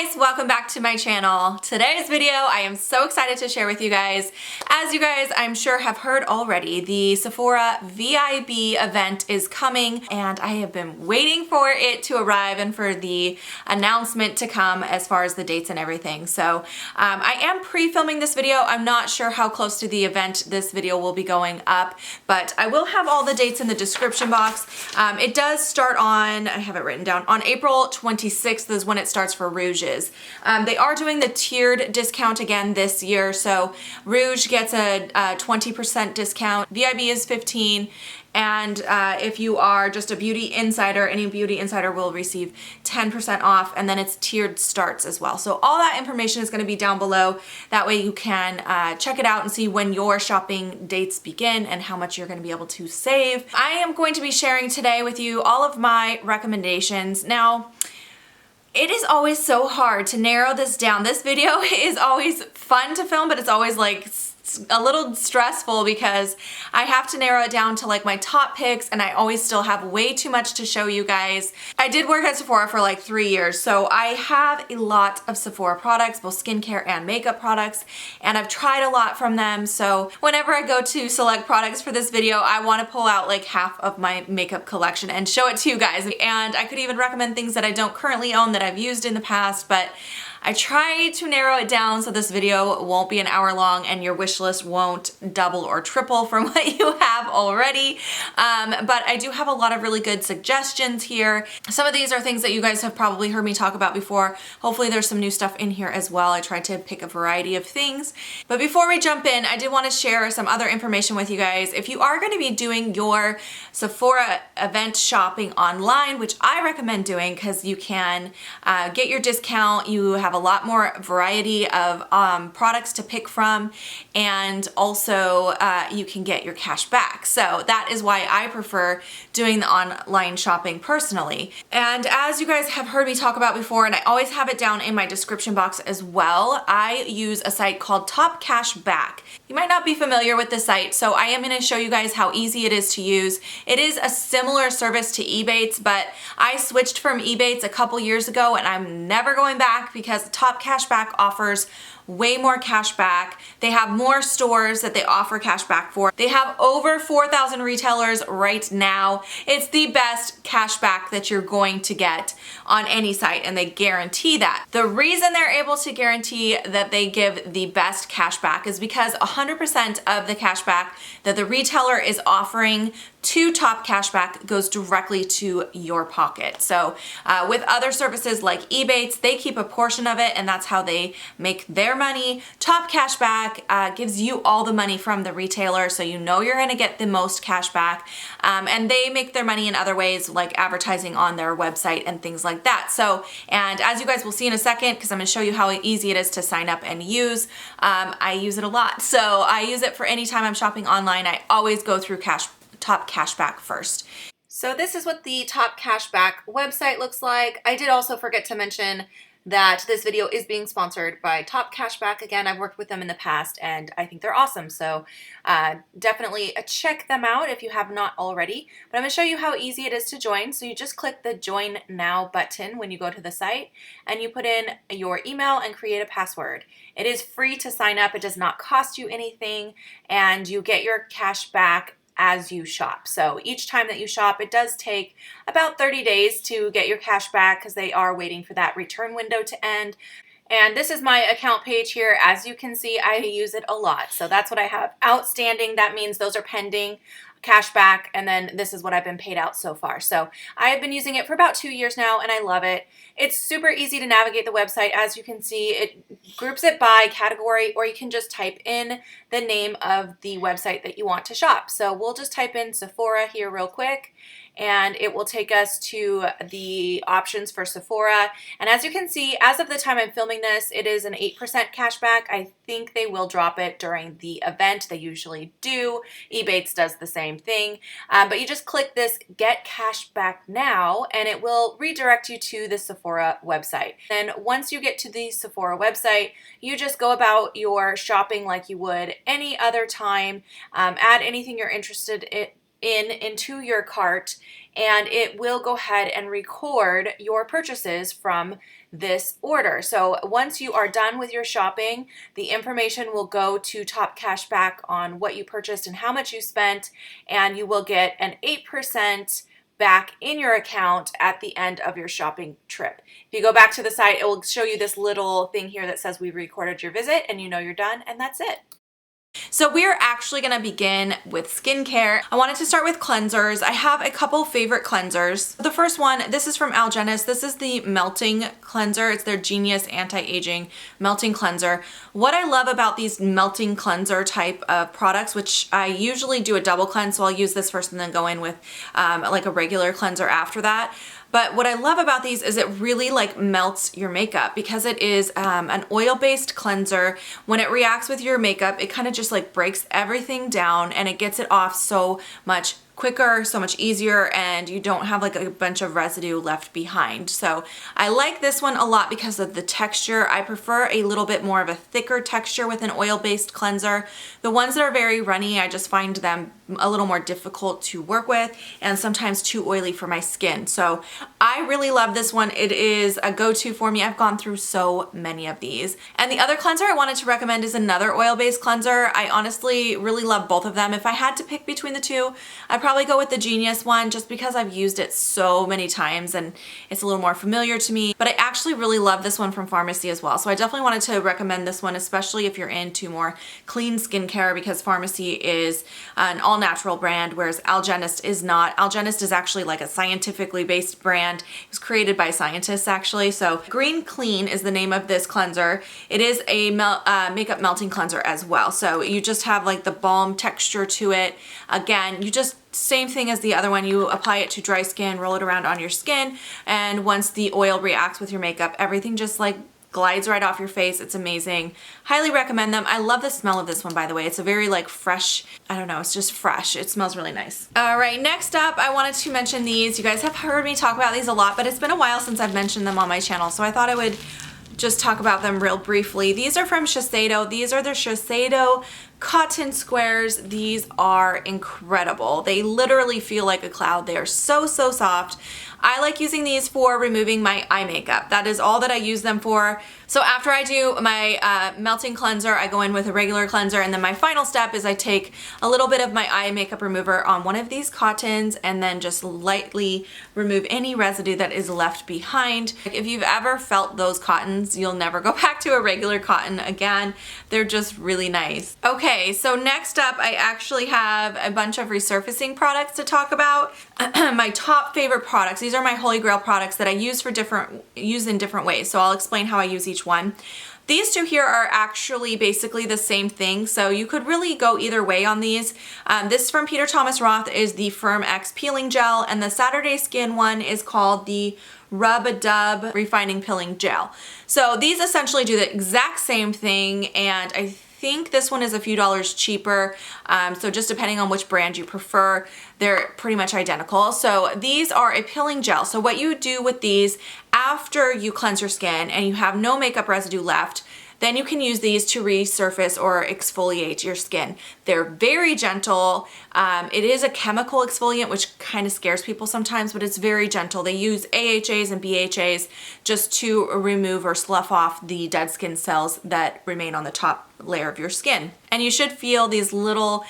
guys, welcome back to my channel. Today's video I am so excited to share with you guys. As you guys I'm sure have heard already, the Sephora VIB event is coming and I have been waiting for it to arrive and for the announcement to come as far as the dates and everything. So I am pre-filming this video. I'm not sure how close to the event this video will be going up, but I will have all the dates in the description box. It does start on, I have it written down, on April 26th is when it starts for Rouges. They are doing the tiered discount again this year, so Rouge gets a 20% discount, VIB is 15%, and if you are just a beauty insider, any beauty insider will receive 10% off, and then it's tiered starts as well. So all that information is going to be down below. That way you can check it out and see when your shopping dates begin and how much you're going to be able to save. I am going to be sharing today with you all of my recommendations. Now, it is always so hard to narrow this down. This video is always fun to film, but it's always like a little stressful because I have to narrow it down to like my top picks, and I always still have way too much to show you guys. I did work at Sephora for like 3 years, so I have a lot of Sephora products, both skincare and makeup products, and I've tried a lot from them. So whenever I go to select products for this video, I want to pull out like half of my makeup collection and show it to you guys. And I could even recommend things that I don't currently own that I've used in the past, but I try to narrow it down so this video won't be an hour long and your wish list won't double or triple from what you have already. But I do have a lot of really good suggestions here. Some of these are things that you guys have probably heard me talk about before. Hopefully there's some new stuff in here as well. I tried to pick a variety of things. But before we jump in, I did want to share some other information with you guys. If you are going to be doing your Sephora event shopping online, which I recommend doing because you can get your discount, you have a lot more variety of products to pick from, and also you can get your cash back. So that is why I prefer doing the online shopping personally. And as you guys have heard me talk about before, and I always have it down in my description box as well, I use a site called Top Cash Back. You might not be familiar with this site, so I am going to show you guys how easy it is to use. It is a similar service to Ebates, but I switched from Ebates a couple years ago and I'm never going back because Top Cash Back offers way more cash back. They have more stores that they offer cash back for. They have over 4,000 retailers right now. It's the best cash back that you're going to get on any site, and they guarantee that. The reason they're able to guarantee that they give the best cash back is because 100% of the cash back that the retailer is offering to Top Cashback goes directly to your pocket. So with other services like Ebates, they keep a portion of it and that's how they make their money. Top Cashback gives you all the money from the retailer, so you know you're gonna get the most cash back. And they make their money in other ways like advertising on their website and things like that. So, and as you guys will see in a second, because I'm gonna show you how easy it is to sign up and use, I use it a lot. So I use it for any time I'm shopping online. I always go through Top Cashback first. So this is what the Top Cashback website looks like. I did also forget to mention that this video is being sponsored by Top Cashback. Again, I've worked with them in the past and I think they're awesome. So definitely check them out if you have not already. But I'm gonna show you how easy it is to join. So you just click the Join Now button when you go to the site and you put in your email and create a password. It is free to sign up. It does not cost you anything, and you get your cash back as you shop. So each time that you shop, it does take about 30 days to get your cash back because they are waiting for that return window to end. And this is my account page here. As you can see, I use it a lot. So that's what I have outstanding. That means those are pending cash back, and then this is what I've been paid out so far. So I have been using it for about 2 years now and I love it. It's super easy to navigate the website. As you can see, it groups it by category, or you can just type in the name of the website that you want to shop. So we'll just type in Sephora here real quick and it will take us to the options for Sephora. And as you can see, as of the time I'm filming this, it is an 8% cashback. I think they will drop it during the event. They usually do. Ebates does the same thing. But you just click this Get Cash Back Now and it will redirect you to the Sephora website. And once you get to the Sephora website, you just go about your shopping like you would any other time. Add anything you're interested into your cart, and it will go ahead and record your purchases from this order. So once you are done with your shopping, the information will go to Top Cashback on what you purchased and how much you spent, and you will get an 8% back in your account at the end of your shopping trip. If you go back to the site, it will show you this little thing here that says we recorded your visit, and you know you're done, and that's it. So we're actually going to begin with skincare. I wanted to start with cleansers. I have a couple favorite cleansers. The first one, this is from Algenist. This is the Melting Cleanser. It's their Genius Anti-Aging Melting Cleanser. What I love about these melting cleanser type of products, which I usually do a double cleanse, so I'll use this first and then go in with like a regular cleanser after that. But what I love about these is it really like melts your makeup because it is an oil-based cleanser. When it reacts with your makeup, it kind of just like breaks everything down and it gets it off so much quicker, so much easier, and you don't have like a bunch of residue left behind. So I like this one a lot because of the texture. I prefer a little bit more of a thicker texture with an oil-based cleanser. The ones that are very runny, I just find them a little more difficult to work with and sometimes too oily for my skin. So I really love this one. It is a go-to for me. I've gone through so many of these. And the other cleanser I wanted to recommend is another oil-based cleanser. I honestly really love both of them. If I had to pick between the two, I'd probably go with the Genius one just because I've used it so many times and it's a little more familiar to me. But I actually really love this one from Farmacy as well. So I definitely wanted to recommend this one, especially if you're into more clean skincare, because Farmacy is an all-natural brand, whereas Algenist is not. Algenist is actually like a scientifically based brand. It was created by scientists actually. So Green Clean is the name of this cleanser. It is a makeup melting cleanser as well. So you just have like the balm texture to it. Again, you just same thing as the other one. You apply it to dry skin, roll it around on your skin, and once the oil reacts with your makeup, everything just like glides right off your face. It's amazing. Highly recommend them. I love the smell of this one, by the way. It's a very like fresh, I don't know, it's just fresh. It smells really nice. All right, next up, I wanted to mention these. You guys have heard me talk about these a lot, but it's been a while since I've mentioned them on my channel, so I thought I would just talk about them real briefly. These are from Shiseido. These are the Shiseido cotton squares. These are incredible. They literally feel like a cloud. They are so, so soft. I like using these for removing my eye makeup. That is all that I use them for. So after I do my melting cleanser, I go in with a regular cleanser, and then my final step is I take a little bit of my eye makeup remover on one of these cottons and then just lightly remove any residue that is left behind. If you've ever felt those cottons, you'll never go back to a regular cotton again. They're just really nice. Okay, so next up, I actually have a bunch of resurfacing products to talk about. My top favorite products. These are my holy grail products that I use in different ways. So I'll explain how I use each one. These two here are actually basically the same thing, so you could really go either way on these. This from Peter Thomas Roth is the Firm X Peeling Gel, and the Saturday Skin one is called the Rub-a-Dub Refining Peeling Gel. So these essentially do the exact same thing, and I think this one is a few dollars cheaper, so just depending on which brand you prefer, they're pretty much identical. So these are a peeling gel. So what you do with these after you cleanse your skin and you have no makeup residue left, then you can use these to resurface or exfoliate your skin. They're very gentle. It is a chemical exfoliant, which kind of scares people sometimes, but it's very gentle. They use AHAs and BHAs just to remove or slough off the dead skin cells that remain on the top layer of your skin. And you should feel these little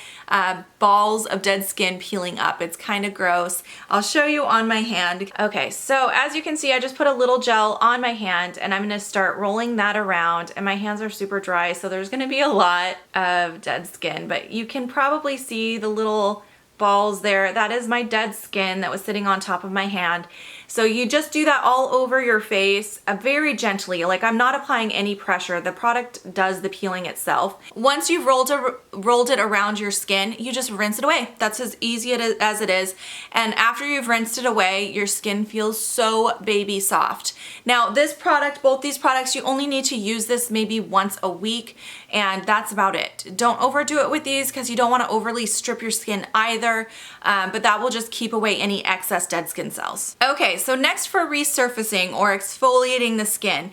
balls of dead skin peeling up. It's kind of gross. I'll show you on my hand. Okay, so as you can see, I just put a little gel on my hand and I'm gonna start rolling that around, and my hands are super dry, so there's gonna be a lot of dead skin, but you can probably see the little balls there. That is my dead skin that was sitting on top of my hand. So you just do that all over your face very gently. Like, I'm not applying any pressure. The product does the peeling itself. Once you've rolled it around your skin, you just rinse it away. That's as easy as it is. And after you've rinsed it away, your skin feels so baby soft. Now this product, both these products, you only need to use this maybe once a week, and that's about it. Don't overdo it with these because you don't want to overly strip your skin either, but that will just keep away any excess dead skin cells. Okay, so next for resurfacing or exfoliating the skin.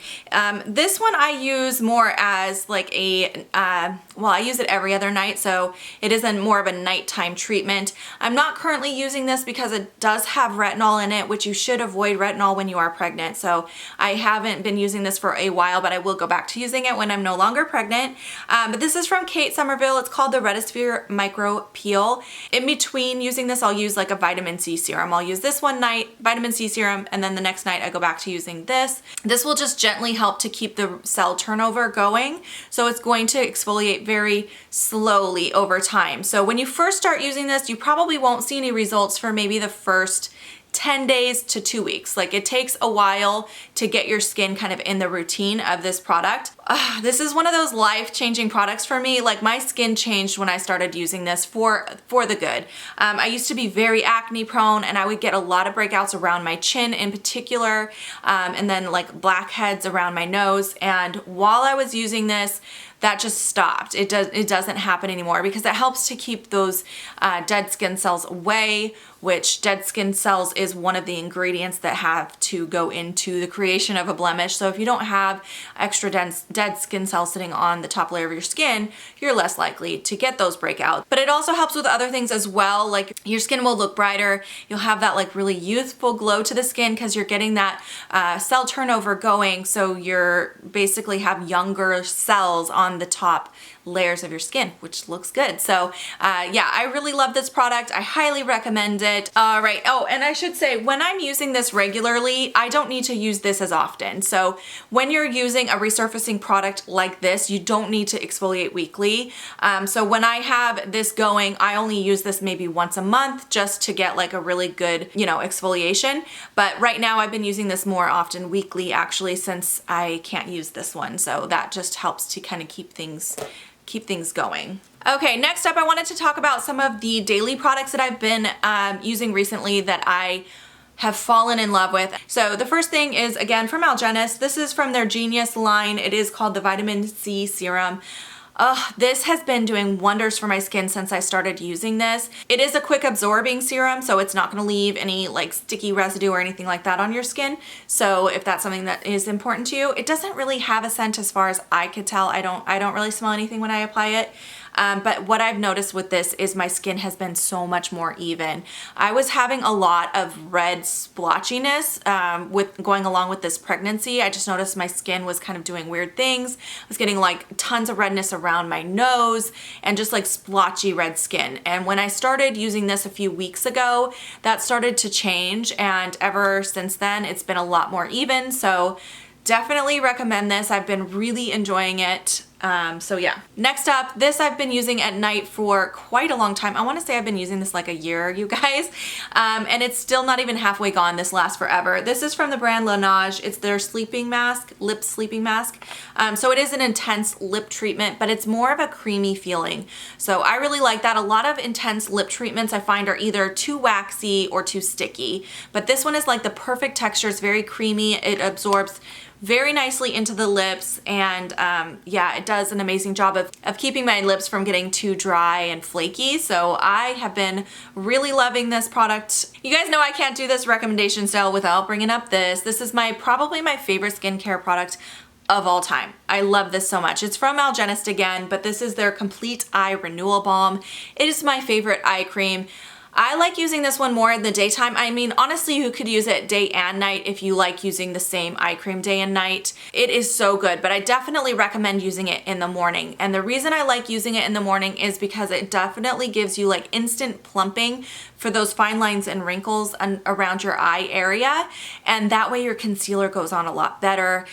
This one I use more as like a, well, I use it every other night, so it isn't more of a nighttime treatment. I'm not currently using this because it does have retinol in it, which you should avoid retinol when you are pregnant. So I haven't been using this for a while, but I will go back to using it when I'm no longer pregnant. But this is from Kate Somerville. It's called the Retisphere Micro Peel. In between using this, I'll use like a vitamin C serum. I'll use this one night, vitamin C serum, and then the next night I go back to using this. This will just gently help to keep the cell turnover going. So it's going to exfoliate very slowly over time. So when you first start using this, you probably won't see any results for maybe the first 10 days to 2 weeks. Like it takes a while to get your skin kind of in the routine of this product. This is one of those life-changing products for me. Like my skin changed when I started using this for the good. I used to be very acne prone and I would get a lot of breakouts around my chin in particular, and then like blackheads around my nose. And while I was using this, that just stopped. It doesn't happen anymore because it helps to keep those dead skin cells away, which dead skin cells is one of the ingredients that have to go into the creation of a blemish. So if you don't have extra dead skin cells sitting on the top layer of your skin, you're less likely to get those breakouts. But it also helps with other things as well. Like your skin will look brighter. You'll have that like really youthful glow to the skin because you're getting that cell turnover going. So you're basically have younger cells on the top layers of your skin, which looks good. So yeah, I really love this product. I highly recommend it. All right. Oh, and I should say when I'm using this regularly, I don't need to use this as often. So when you're using a resurfacing product like this, you don't need to exfoliate weekly. So when I have this going, I only use this maybe once a month just to get like a really good, you know, exfoliation. But right now I've been using this more often weekly actually since I can't use this one. So that just helps to kind of keep things going. Okay, next up I wanted to talk about some of the daily products that I've been using recently that I have fallen in love with. So the first thing is again from Algenist. This is from their Genius line. It is called the Vitamin C Serum. This has been doing wonders for my skin since I started using this. It is a quick absorbing serum, so it's not gonna leave any like sticky residue or anything like that on your skin. So if that's something that is important to you, it doesn't really have a scent as far as I could tell. I don't really smell anything when I apply it. But what I've noticed with this is my skin has been so much more even. I was having a lot of red splotchiness with going along with this pregnancy. I just noticed my skin was kind of doing weird things. I was getting like tons of redness around my nose and just like splotchy red skin. And when I started using this a few weeks ago, that started to change. And ever since then, it's been a lot more even. So definitely recommend this. I've been really enjoying it. So yeah. Next up, this I've been using at night for quite a long time. I want to say I've been using this like a year, you guys. And it's still not even halfway gone. This lasts forever. This is from the brand Laneige. It's their sleeping mask, lip sleeping mask. So it is an intense lip treatment, but it's more of a creamy feeling. So I really like that. A lot of intense lip treatments I find are either too waxy or too sticky, but this one is like the perfect texture. It's very creamy. It absorbs very nicely into the lips, and yeah, it does an amazing job of keeping my lips from getting too dry and flaky. So I have been really loving this product. You guys know I can't do this recommendation style without bringing up this. This is probably my favorite skincare product of all time. I love this so much. It's from Algenist again, but this is their Complete Eye Renewal Balm. It is my favorite eye cream. I like using this one more in the daytime. I mean, honestly, you could use it day and night if you like using the same eye cream day and night. It is so good, but I definitely recommend using it in the morning. And the reason I like using it in the morning is because it definitely gives you like instant plumping for those fine lines and wrinkles around your eye area. And that way your concealer goes on a lot better.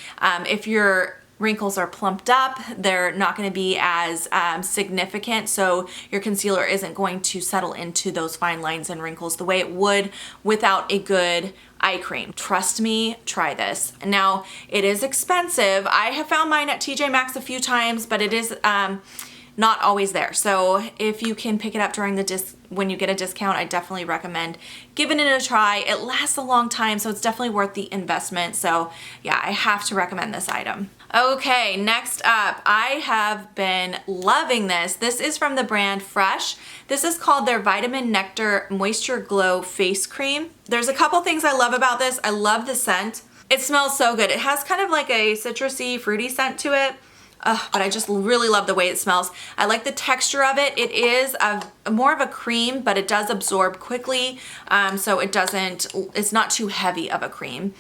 If your wrinkles are plumped up, they're not going to be as significant, so your concealer isn't going to settle into those fine lines and wrinkles the way it would without a good eye cream. Trust me, try this. Now, it is expensive. I have found mine at TJ Maxx a few times, but it is not always there. So if you can pick it up during the when you get a discount, I definitely recommend giving it a try. It lasts a long time, so it's definitely worth the investment. So yeah, I have to recommend this item. Okay, next up, I have been loving this. This is from the brand Fresh. This is called their Vitamin Nectar Moisture Glow Face Cream. There's a couple things I love about this. I love the scent. It smells so good. It has kind of like a citrusy, fruity scent to it. But I just really love the way it smells. I like the texture of it. It is more of a cream, but it does absorb quickly. So it's not too heavy of a cream.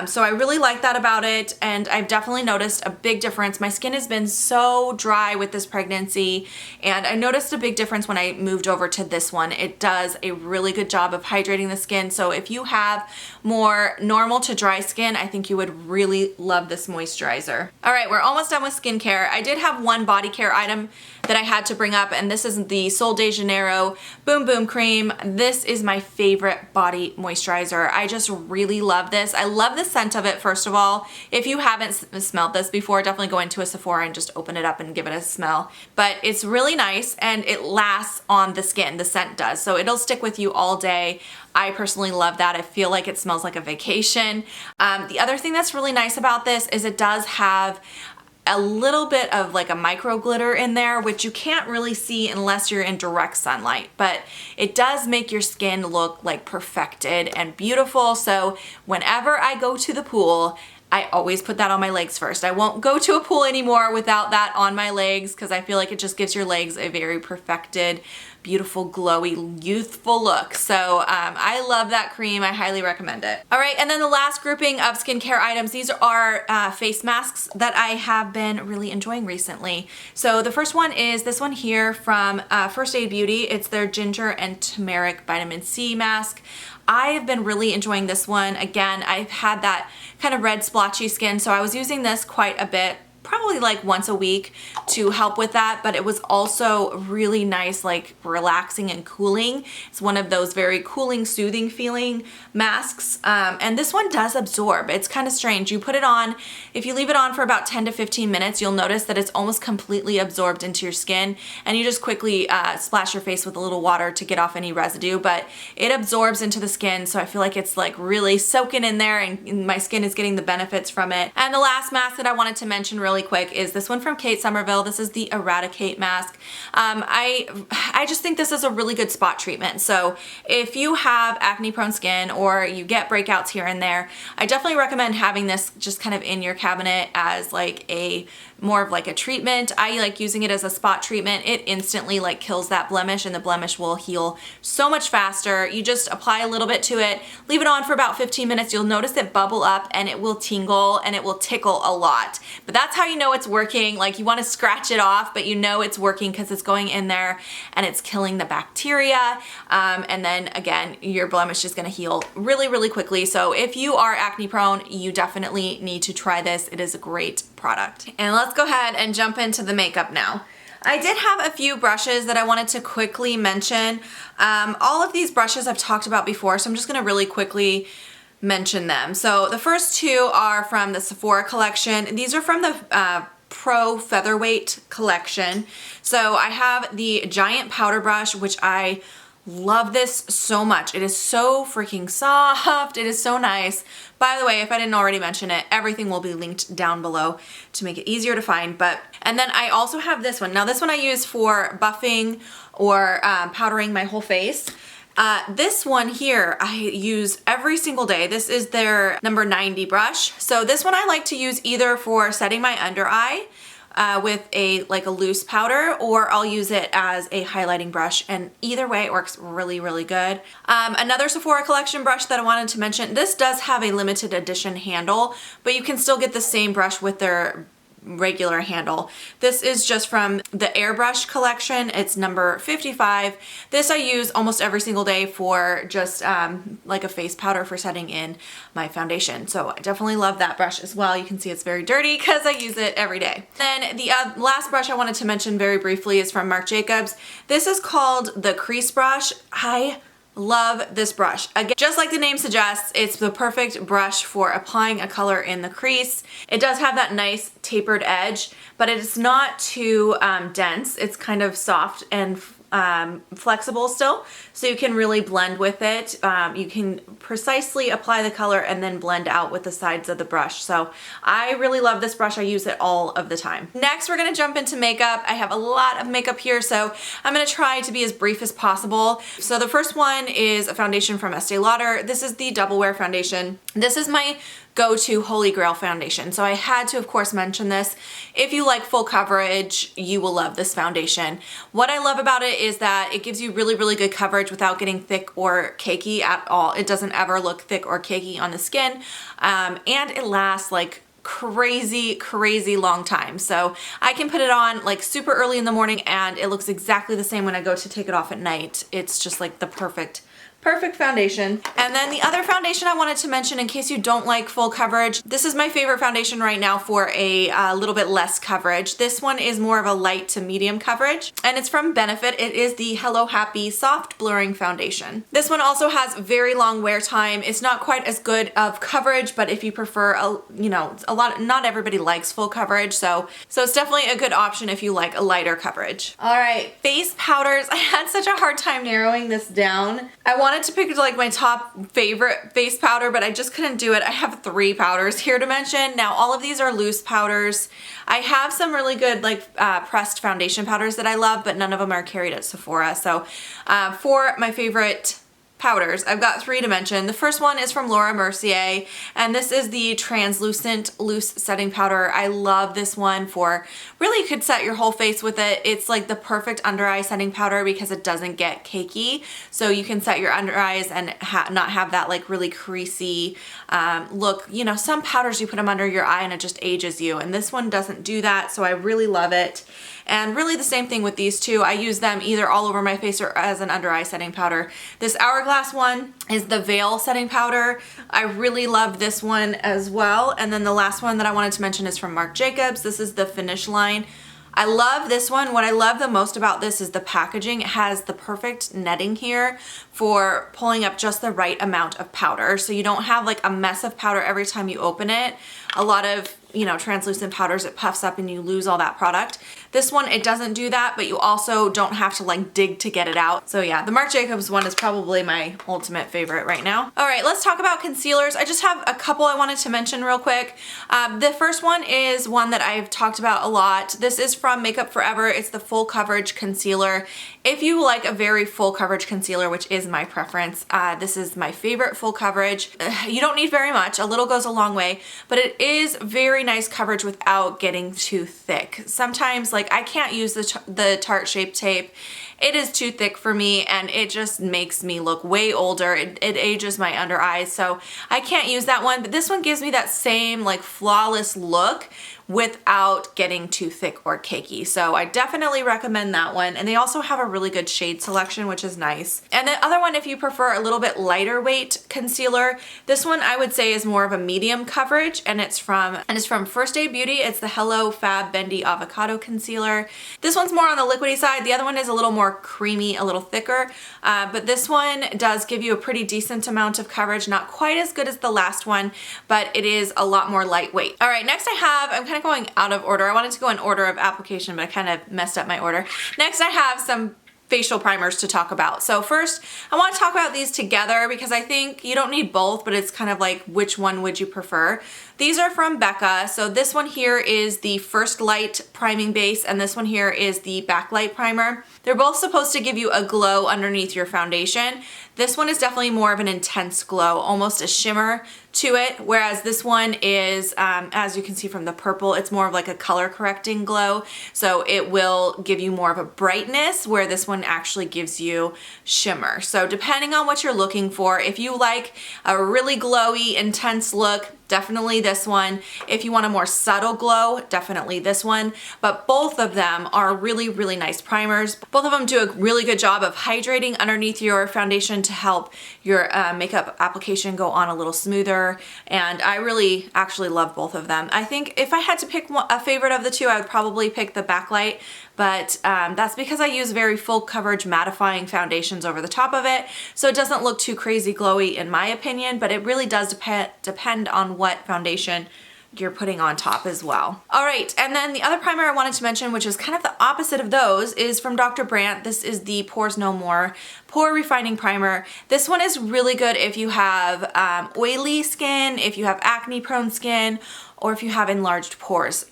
So I really like that about it. And I've definitely noticed a big difference. My skin has been so dry with this pregnancy. And I noticed a big difference when I moved over to this one. It does a really good job of hydrating the skin. So if you have more normal to dry skin, I think you would really love this moisturizer. All right, we're almost done with skincare. I did have one body care item that I had to bring up, and this is the Sol de Janeiro Boom Boom Cream. This is my favorite body moisturizer. I just really love this. I love the scent of it, first of all. If you haven't smelled this before, definitely go into a Sephora and just open it up and give it a smell. But it's really nice, and it lasts on the skin, the scent does. So it'll stick with you all day. I personally love that. I feel like it smells like a vacation. The other thing that's really nice about this is it does have a little bit of like a micro glitter in there, which you can't really see unless you're in direct sunlight, but it does make your skin look like perfected and beautiful. So whenever I go to the pool, I always put that on my legs first. I won't go to a pool anymore without that on my legs because I feel like it just gives your legs a very perfected, beautiful, glowy, youthful look. So I love that cream. I highly recommend it. All right, and then the last grouping of skincare items, these are face masks that I have been really enjoying recently. So the first one is this one here from First Aid Beauty. It's their Ginger and Turmeric Vitamin C Mask. I have been really enjoying this one. Again, I've had that kind of red splotchy skin, so I was using this quite a bit, probably like once a week to help with that, but it was also really nice, like relaxing and cooling. It's one of those very cooling, soothing feeling masks. And this one does absorb. It's kind of strange. You put it on, if you leave it on for about 10 to 15 minutes, you'll notice that it's almost completely absorbed into your skin, and you just quickly splash your face with a little water to get off any residue, but it absorbs into the skin, so I feel like it's like really soaking in there, and my skin is getting the benefits from it. And the last mask that I wanted to mention really quick is this one from Kate Somerville. This is the Eradicate mask. I just think this is a really good spot treatment. So if you have acne prone skin or you get breakouts here and there, I definitely recommend having this just kind of in your cabinet as like more of like a treatment. I like using it as a spot treatment. It instantly like kills that blemish, and the blemish will heal so much faster. You just apply a little bit to it, leave it on for about 15 minutes. You'll notice it bubble up and it will tingle and it will tickle a lot. But that's how you know it's working. Like, you want to scratch it off, but you know it's working because it's going in there and it's killing the bacteria. And then again, your blemish is going to heal really, really quickly. So if you are acne prone, you definitely need to try this. It is a great product. And let's go ahead and jump into the makeup now. I did have a few brushes that I wanted to quickly mention. All of these brushes I've talked about before, so I'm just going to really quickly mention them. So the first two are from the Sephora collection. These are from the Pro Featherweight collection. So I have the giant powder brush, which I love this so much. It is so freaking soft. It is so nice. By the way, if I didn't already mention it, everything will be linked down below to make it easier to find. And then I also have this one. Now this one I use for buffing or powdering my whole face. This one here I use every single day. This is their number 90 brush. So this one I like to use either for setting my under eye with a loose powder, or I'll use it as a highlighting brush, and either way it works really, really good. Another Sephora collection brush that I wanted to mention, this does have a limited edition handle, but you can still get the same brush with their regular handle. This is just from the Airbrush collection. It's number 55. This I use almost every single day for just like a face powder for setting in my foundation. So I definitely love that brush as well. You can see it's very dirty because I use it every day. Then the last brush I wanted to mention very briefly is from Marc Jacobs. This is called the Crease Brush. I love this brush. Again, just like the name suggests, it's the perfect brush for applying a color in the crease. It does have that nice tapered edge, but it's not too dense. It's kind of soft and flexible still, so you can really blend with it. You can precisely apply the color and then blend out with the sides of the brush. So I really love this brush. I use it all of the time. Next, we're gonna jump into makeup. I have a lot of makeup here, so I'm gonna try to be as brief as possible. So the first one is a foundation from Estee Lauder. This is the Double Wear foundation. This is my go-to Holy Grail foundation. So I had to, of course, mention this. If you like full coverage, you will love this foundation. What I love about it is that it gives you really, really good coverage without getting thick or cakey at all. It doesn't ever look thick or cakey on the skin, and it lasts like crazy long time. So I can put it on like super early in the morning and it looks exactly the same when I go to take it off at night. It's just like the perfect foundation. And then the other foundation I wanted to mention, in case you don't like full coverage, this is my favorite foundation right now for a little bit less coverage. This one is more of a light to medium coverage, and it's from Benefit. It is the Hello Happy Soft Blurring Foundation. This one also has very long wear time. It's not quite as good of coverage, but if you prefer, not everybody likes full coverage, so it's definitely a good option if you like a lighter coverage. All right, face powders. I had such a hard time narrowing this down. I wanted to pick like my top favorite face powder, but I just couldn't do it. I have 3 powders here to mention. Now, all of these are loose powders. I have some really good like pressed foundation powders that I love, but none of them are carried at Sephora. So for my favorite powders, I've got 3 to mention. The first one is from Laura Mercier, and this is the Translucent Loose Setting Powder. I love this one for, really you could set your whole face with it. It's like the perfect under eye setting powder because it doesn't get cakey. So you can set your under eyes and not have that like really creasy look. You know, some powders you put them under your eye and it just ages you, and this one doesn't do that, so I really love it. And really the same thing with these two. I use them either all over my face or as an under eye setting powder. This Hourglass one is the Veil setting powder. I really love this one as well. And then the last one that I wanted to mention is from Marc Jacobs. This is the Finish line. I love this one. What I love the most about this is the packaging. It has the perfect netting here for pulling up just the right amount of powder. So you don't have like a mess of powder every time you open it. A lot of, translucent powders, it puffs up and you lose all that product. This one, it doesn't do that, but you also don't have to like dig to get it out. So yeah, the Marc Jacobs one is probably my ultimate favorite right now. All right, let's talk about concealers. I just have a couple I wanted to mention real quick. The first one is one that I've talked about a lot. This is from Makeup Forever. It's the Full Coverage Concealer. If you like a very full coverage concealer, which is my preference, this is my favorite full coverage. You don't need very much. A little goes a long way, but it is very nice coverage without getting too thick. Sometimes like I can't use the Tarte Shape Tape. It is too thick for me and it just makes me look way older. It ages my under eyes, so I can't use that one, but this one gives me that same like flawless look without getting too thick or cakey. So I definitely recommend that one. And they also have a really good shade selection, which is nice. And the other one, if you prefer a little bit lighter weight concealer, this one I would say is more of a medium coverage, and it's from First Aid Beauty. It's the Hello Fab Bendy Avocado Concealer. This one's more on the liquidy side. The other one is a little more creamy, a little thicker, but this one does give you a pretty decent amount of coverage. Not quite as good as the last one, but it is a lot more lightweight. All right, next I'm kind of going out of order. I wanted to go in order of application, but I kind of messed up my order. Next, I have some facial primers to talk about. So first, I want to talk about these together because I think you don't need both, but it's kind of like which one would you prefer. These are from Becca. So this one here is the First Light Priming Base, and this one here is the Backlight Primer. They're both supposed to give you a glow underneath your foundation. This one is definitely more of an intense glow, almost a shimmer to it, whereas this one is, as you can see from the purple, it's more of like a color correcting glow. So it will give you more of a brightness, where this one actually gives you shimmer. So depending on what you're looking for, if you like a really glowy, intense look, definitely this one. If you want a more subtle glow, definitely this one. But both of them are really, really nice primers. Both of them do a really good job of hydrating underneath your foundation to help your makeup application go on a little smoother. And I really actually love both of them. I think if I had to pick a favorite of the two, I would probably pick the Backlight, but that's because I use very full coverage mattifying foundations over the top of it, so it doesn't look too crazy glowy in my opinion, but it really does depend on what foundation you're putting on top as well. All right, and then the other primer I wanted to mention, which is kind of the opposite of those, is from Dr. Brandt. This is the Pores No More Pore Refining Primer. This one is really good if you have oily skin, if you have acne prone skin, or if you have enlarged pores.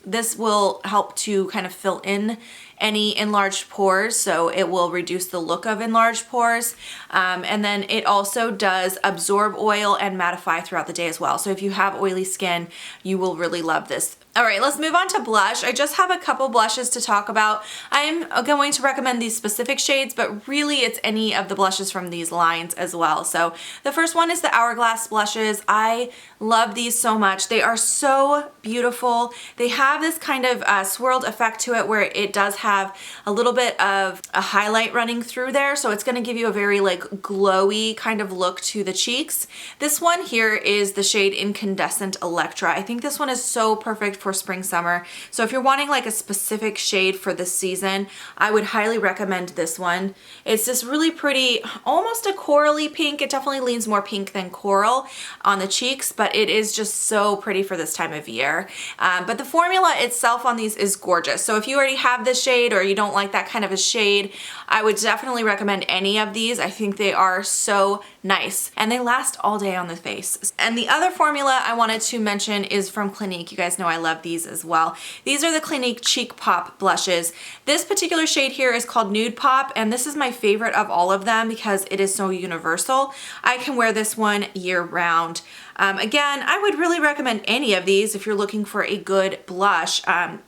This will help to kind of fill in any enlarged pores, so it will reduce the look of enlarged pores. And then it also does absorb oil and mattify throughout the day as well. So if you have oily skin, you will really love this. All right, let's move on to blush. I just have a couple blushes to talk about. I'm going to recommend these specific shades, but really it's any of the blushes from these lines as well. So the first one is the Hourglass blushes. I love these so much. They are so beautiful. They have this kind of swirled effect to it where it does have a little bit of a highlight running through there. So it's gonna give you a very like glowy kind of look to the cheeks. This one here is the shade Incandescent Electra. I think this one is so perfect for spring, summer. So if you're wanting like a specific shade for this season, I would highly recommend this one. It's this really pretty, almost a corally pink. It definitely leans more pink than coral on the cheeks, but it is just so pretty for this time of year. But the formula itself on these is gorgeous. So if you already have this shade or you don't like that kind of a shade, I would definitely recommend any of these. I think they are so nice and they last all day on the face. And the other formula I wanted to mention is from Clinique. You guys know I love these as well. These are the Clinique Cheek Pop blushes. This particular shade here is called Nude Pop, and this is my favorite of all of them because it is so universal. I can wear this one year round. Again, I would really recommend any of these if you're looking for a good blush.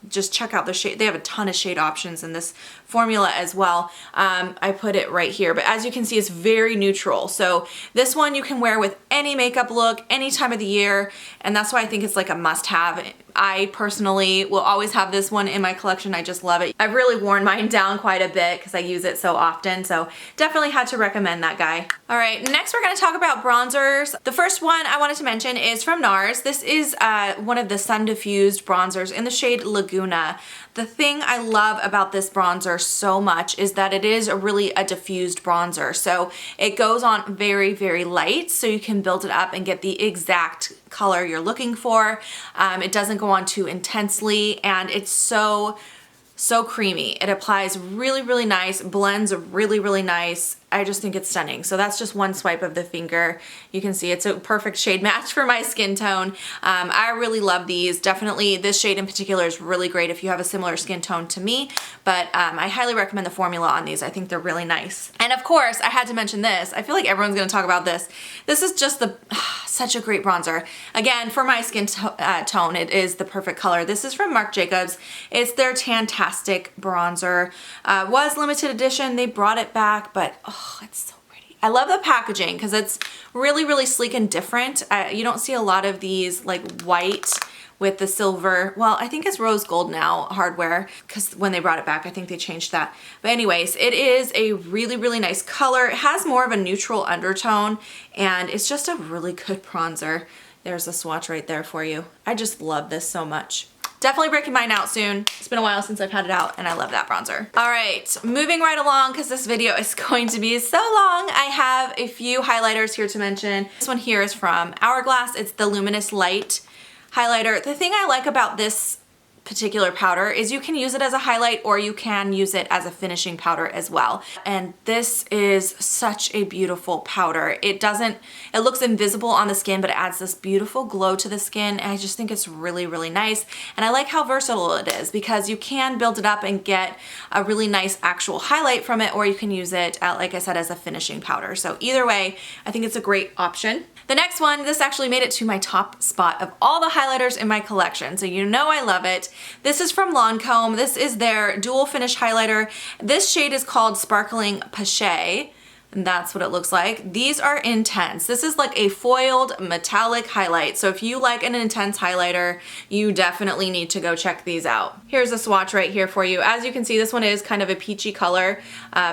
Just check out the shade. They have a ton of shade options in this formula as well. I put it right here, but as you can see, it's very neutral. So this one you can wear with any makeup look, any time of the year, and that's why I think it's like a must-have. I personally will always have this one in my collection. I just love it. I've really worn mine down quite a bit because I use it so often, so definitely had to recommend that guy. All right, next we're gonna talk about bronzers. The first one I wanted to mention is from NARS. This is one of the Sun Diffused bronzers in the shade Laguna. The thing I love about this bronzer so much is that it is really a diffused bronzer. So it goes on very, very light, so you can build it up and get the exact color you're looking for. It doesn't go on too intensely, and it's so creamy. It applies really, really nice, blends really, really nice. I just think it's stunning. So that's just one swipe of the finger. You can see it's a perfect shade match for my skin tone. I really love these. Definitely this shade in particular is really great if you have a similar skin tone to me, but I highly recommend the formula on these. I think they're really nice. And of course, I had to mention this. I feel like everyone's gonna talk about this. This is just such a great bronzer. Again, for my skin tone, it is the perfect color. This is from Marc Jacobs. It's their Tantastic bronzer. Was limited edition. They brought it back, but oh, it's so pretty. I love the packaging because it's really, really sleek and different. You don't see a lot of these like white with the silver. Well, I think it's rose gold now hardware because when they brought it back, I think they changed that. But anyways, it is a really, really nice color. It has more of a neutral undertone and it's just a really good bronzer. There's a swatch right there for you. I just love this so much. Definitely breaking mine out soon. It's been a while since I've had it out and I love that bronzer. All right, moving right along because this video is going to be so long. I have a few highlighters here to mention. This one here is from Hourglass. It's the Luminous Light highlighter. The thing I like about this particular powder is you can use it as a highlight or you can use it as a finishing powder as well. And this is such a beautiful powder. It looks invisible on the skin, but it adds this beautiful glow to the skin. And I just think it's really, really nice. And I like how versatile it is because you can build it up and get a really nice actual highlight from it, or you can use it, like I said, as a finishing powder. So either way, I think it's a great option. The next one, this actually made it to my top spot of all the highlighters in my collection, so you know I love it. This is from Lancome. This is their dual finish highlighter. This shade is called Sparkling Pache, and that's what it looks like. These are intense. This is like a foiled metallic highlight, so if you like an intense highlighter, you definitely need to go check these out. Here's a swatch right here for you. As you can see, this one is kind of a peachy color,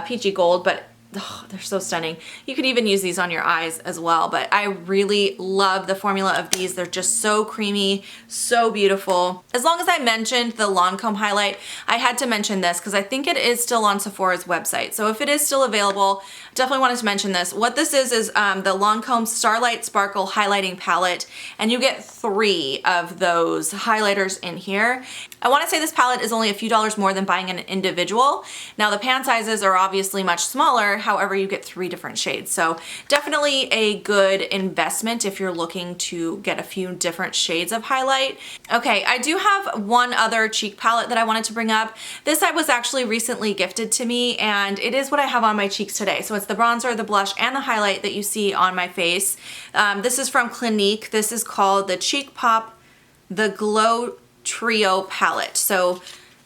peachy gold, but oh, they're so stunning. You could even use these on your eyes as well, but I really love the formula of these. They're just so creamy, so beautiful. As long as I mentioned the Lancome highlight, I had to mention this because I think it is still on Sephora's website. So if it is still available, definitely wanted to mention this. What this is the Lancome Starlight Sparkle Highlighting Palette, and you get 3 of those highlighters in here. I want to say this palette is only a few dollars more than buying an individual. Now the pan sizes are obviously much smaller, however you get 3 different shades. So definitely a good investment if you're looking to get a few different shades of highlight. Okay, I do have one other cheek palette that I wanted to bring up. This was actually recently gifted to me, and it is what I have on my cheeks today. So it's the bronzer, the blush, and the highlight that you see on my face. This is from Clinique. This is called the Cheek Pop The Glow Trio palette. So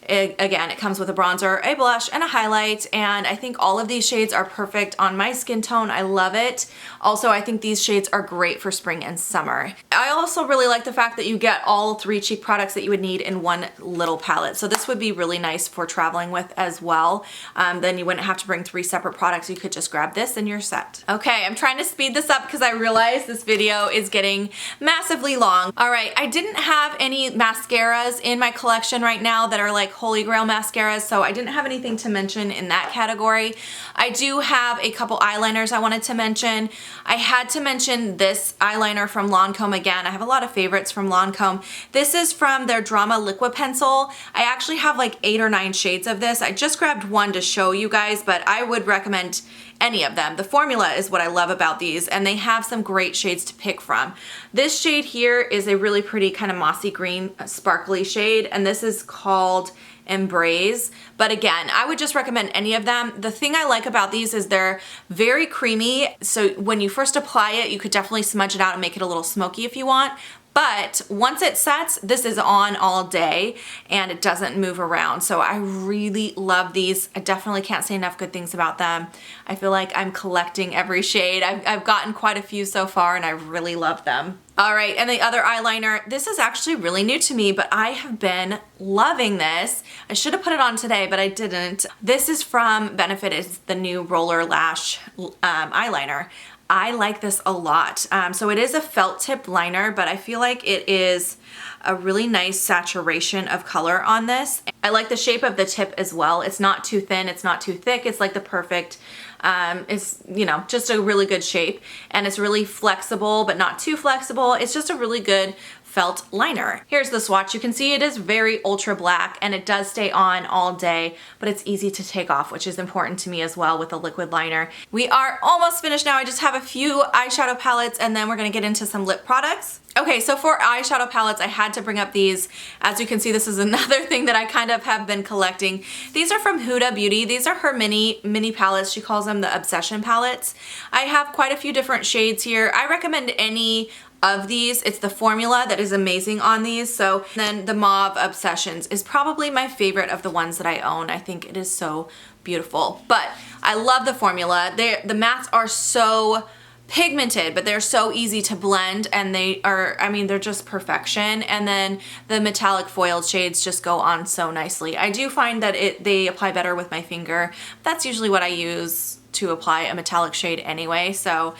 again, it comes with a bronzer, a blush, and a highlight, and I think all of these shades are perfect on my skin tone. I love it. Also, I think these shades are great for spring and summer. I also really like the fact that you get all 3 cheek products that you would need in one little palette. So this would be really nice for traveling with as well. Then you wouldn't have to bring 3 separate products. You could just grab this and you're set. Okay, I'm trying to speed this up because I realize this video is getting massively long. All right, I didn't have any mascaras in my collection right now that are like holy grail mascaras, so I didn't have anything to mention in that category. I do have a couple eyeliners I wanted to mention. I had to mention this eyeliner from Lancome again. I have a lot of favorites from Lancome. This is from their Drama Liquid Pencil. I actually have like 8 or 9 shades of this. I just grabbed one to show you guys, but I would recommend any of them. The formula is what I love about these, and they have some great shades to pick from. This shade here is a really pretty kind of mossy green sparkly shade, and this is called Embrace. But again, I would just recommend any of them. The thing I like about these is they're very creamy, so when you first apply it, you could definitely smudge it out and make it a little smoky if you want. But once it sets, this is on all day and it doesn't move around. So I really love these. I definitely can't say enough good things about them. I feel like I'm collecting every shade. I've gotten quite a few so far and I really love them. All right, and the other eyeliner, this is actually really new to me, but I have been loving this. I should have put it on today, but I didn't. This is from Benefit. It's the new Roller Lash eyeliner. I like this a lot. So it is a felt tip liner, but I feel like it is a really nice saturation of color on this. I like the shape of the tip as well. It's not too thin, it's not too thick. It's like the perfect, it's, you know, just a really good shape, and it's really flexible, but not too flexible. It's just a really good felt liner. Here's the swatch. You can see it is very ultra black and it does stay on all day, but it's easy to take off, which is important to me as well with a liquid liner. We are almost finished now. I just have a few eyeshadow palettes and then we're gonna get into some lip products. Okay, so for eyeshadow palettes, I had to bring up these. As you can see, this is another thing that I kind of have been collecting. These are from Huda Beauty. These are her mini palettes. She calls them the Obsession palettes. I have quite a few different shades here. I recommend any of these. It's the formula that is amazing on these. So then the Mauve Obsessions is probably my favorite of the ones that I own. I think it is so beautiful, but I love the formula. The mattes are so pigmented, but they're so easy to blend, and they are, I mean, they're just perfection. And then the metallic foiled shades just go on so nicely. I do find that they apply better with my finger. That's usually what I use to apply a metallic shade anyway. So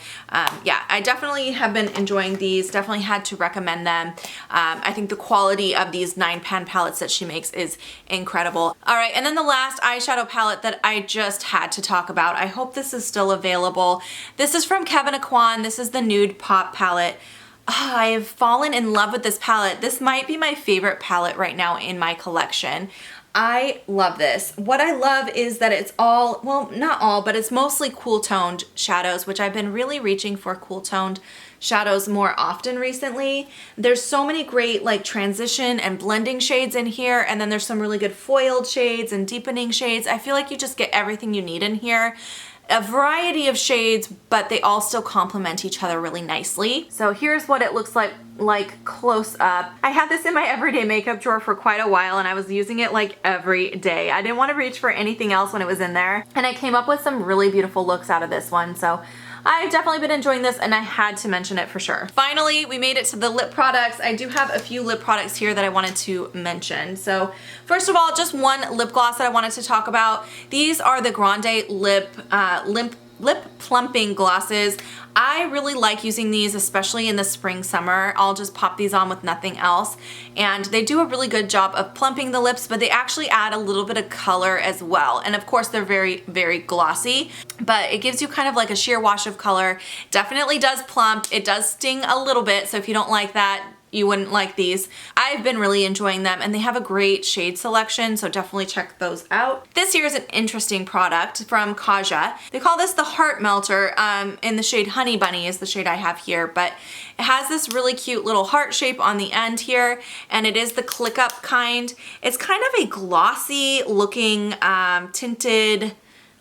yeah, I definitely have been enjoying these. Definitely had to recommend them. I think the quality of these 9-pan palettes that she makes is incredible. All right, and then the last eyeshadow palette that I just had to talk about. I hope this is still available. This is from Kevyn Aucoin. This is the Nude Pop palette. Oh, I have fallen in love with this palette. This might be my favorite palette right now in my collection. I love this. What I love is that it's all, well, not all, but it's mostly cool toned shadows, which I've been really reaching for cool toned shadows more often recently. There's so many great like transition and blending shades in here, and then there's some really good foiled shades and deepening shades. I feel like you just get everything you need in here. A variety of shades, but they all still complement each other really nicely. So here's what it looks like close up. I had this in my everyday makeup drawer for quite a while and I was using it like every day. I didn't want to reach for anything else when it was in there. And I came up with some really beautiful looks out of this one. So I've definitely been enjoying this and I had to mention it for sure. Finally, we made it to the lip products. I do have a few lip products here that I wanted to mention. So first of all, just one lip gloss that I wanted to talk about. These are the Grande lip plumping glosses. I really like using these, especially in the spring, summer. I'll just pop these on with nothing else. And they do a really good job of plumping the lips, but they actually add a little bit of color as well. And of course, they're very, very glossy, but it gives you kind of like a sheer wash of color. Definitely does plump. It does sting a little bit, so if you don't like that, you wouldn't like these. I've been really enjoying them and they have a great shade selection, so definitely check those out. This here is an interesting product from Kaja. They call this the Heart Melter in the shade Honey Bunny is the shade I have here, but it has this really cute little heart shape on the end here, and it is the click up kind. It's kind of a glossy looking tinted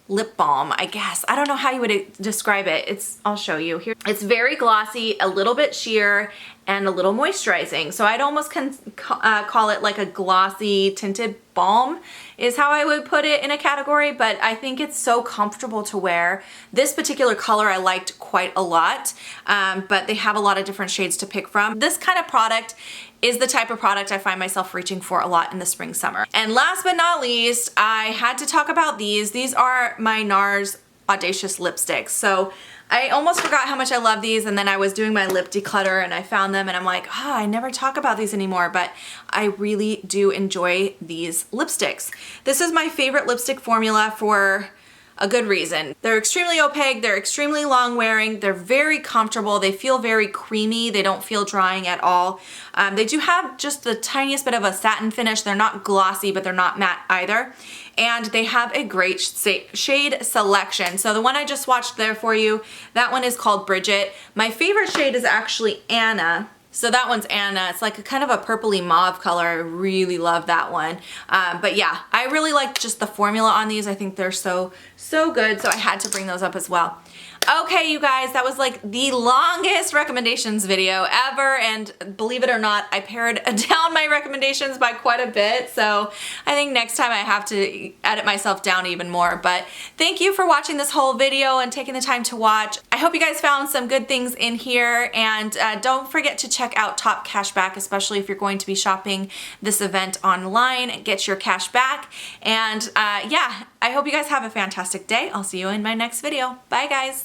lip balm, I guess. I don't know how you would describe it. I'll show you here. It's very glossy, a little bit sheer, and a little moisturizing. So I'd almost call it like a glossy tinted balm is how I would put it in a category, but I think it's so comfortable to wear. This particular color I liked quite a lot, but they have a lot of different shades to pick from. This kind of product is the type of product I find myself reaching for a lot in the spring, summer. And last but not least, I had to talk about these. These are my NARS Audacious lipsticks. So I almost forgot how much I love these, and then I was doing my lip declutter and I found them and I'm like, I never talk about these anymore, but I really do enjoy these lipsticks. This is my favorite lipstick formula for a good reason. They're extremely opaque, they're extremely long wearing, they're very comfortable, they feel very creamy, they don't feel drying at all. They do have just the tiniest bit of a satin finish. They're not glossy, but they're not matte either. And they have a great shade selection. So the one I just swatched there for you, that one is called Bridget. My favorite shade is actually Anna. So that one's Anna. It's like a kind of a purpley mauve color. I really love that one. But yeah, I really like just the formula on these. I think they're so good. So I had to bring those up as well. Okay, you guys, that was like the longest recommendations video ever, and believe it or not, I pared down my recommendations by quite a bit, so I think next time I have to edit myself down even more. But thank you for watching this whole video and taking the time to watch. I hope you guys found some good things in here, and don't forget to check out Top Cashback, especially if you're going to be shopping this event online. Get your cash back, and yeah, I hope you guys have a fantastic day. I'll see you in my next video. Bye, guys.